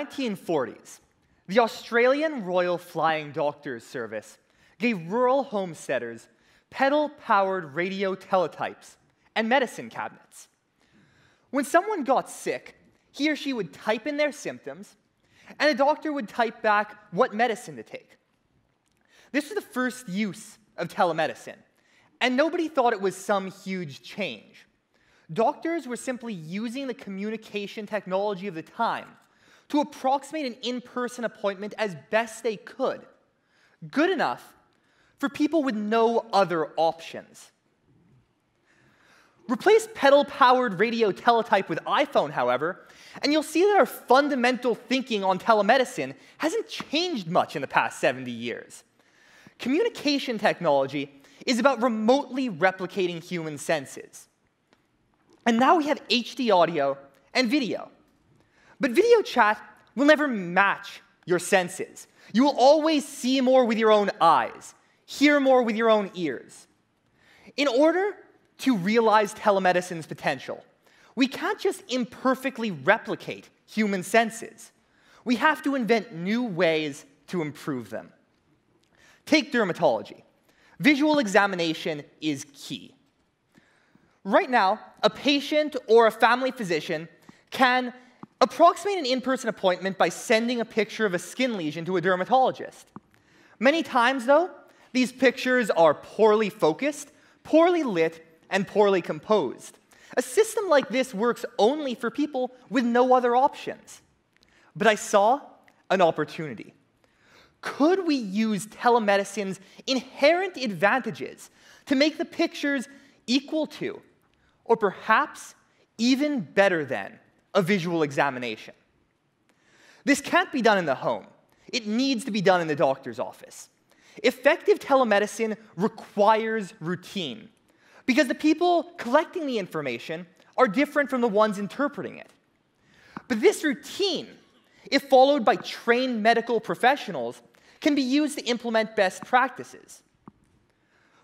1940s, the Australian Royal Flying Doctors Service gave rural homesteaders pedal-powered radio teletypes and medicine cabinets. When someone got sick, he or she would type in their symptoms, and a doctor would type back what medicine to take. This was the first use of telemedicine, and nobody thought it was some huge change. Doctors were simply using the communication technology of the time to approximate an in-person appointment as best they could, good enough for people with no other options. Replace pedal-powered radio teletype with iPhone, however, and you'll see that our fundamental thinking on telemedicine hasn't changed much in the past 70 years. Communication technology is about remotely replicating human senses. And now we have HD audio and video. But video chat will never match your senses. You will always see more with your own eyes, hear more with your own ears. In order to realize telemedicine's potential, we can't just imperfectly replicate human senses. We have to invent new ways to improve them. Take dermatology. Visual examination is key. Right now, a patient or a family physician can approximate an in-person appointment by sending a picture of a skin lesion to a dermatologist. Many times, though, these pictures are poorly focused, poorly lit, and poorly composed. A system like this works only for people with no other options. But I saw an opportunity. Could we use telemedicine's inherent advantages to make the pictures equal to, or perhaps even better than, a visual examination? This can't be done in the home. It needs to be done in the doctor's office. Effective telemedicine requires routine, because the people collecting the information are different from the ones interpreting it. But this routine, if followed by trained medical professionals, can be used to implement best practices.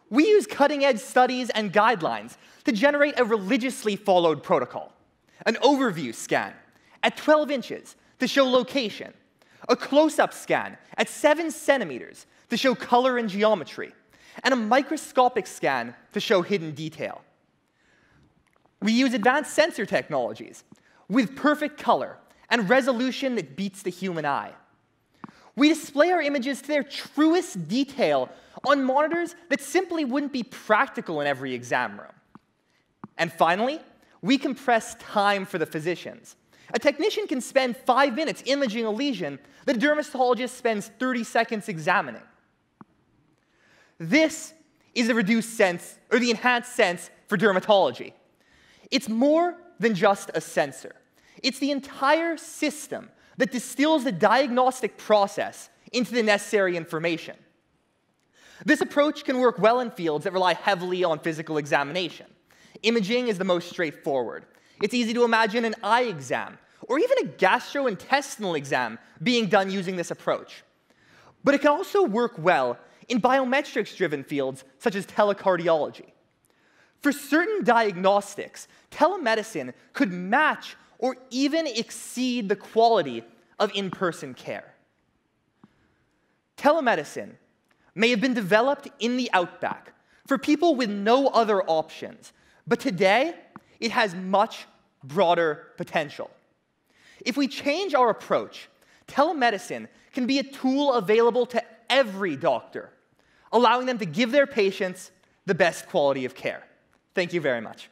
We use cutting-edge studies and guidelines to generate a religiously followed protocol, an overview scan at 12 inches to show location, a close-up scan at 7 centimeters to show color and geometry, and a microscopic scan to show hidden detail. We use advanced sensor technologies with perfect color and resolution that beats the human eye. We display our images to their truest detail on monitors that simply wouldn't be practical in every exam room. And finally, we compress time for the physicians. A technician can spend 5 minutes imaging a lesion that a dermatologist spends 30 seconds examining. This is the reduced sense, or the enhanced sense, for dermatology. It's more than just a sensor. It's the entire system that distills the diagnostic process into the necessary information. This approach can work well in fields that rely heavily on physical examination. Imaging is the most straightforward. It's easy to imagine an eye exam, or even a gastrointestinal exam being done using this approach. But it can also work well in biometrics-driven fields such as telecardiology. For certain diagnostics, telemedicine could match or even exceed the quality of in-person care. Telemedicine may have been developed in the outback for people with no other options, but today it has much broader potential. If we change our approach, telemedicine can be a tool available to every doctor, allowing them to give their patients the best quality of care. Thank you very much.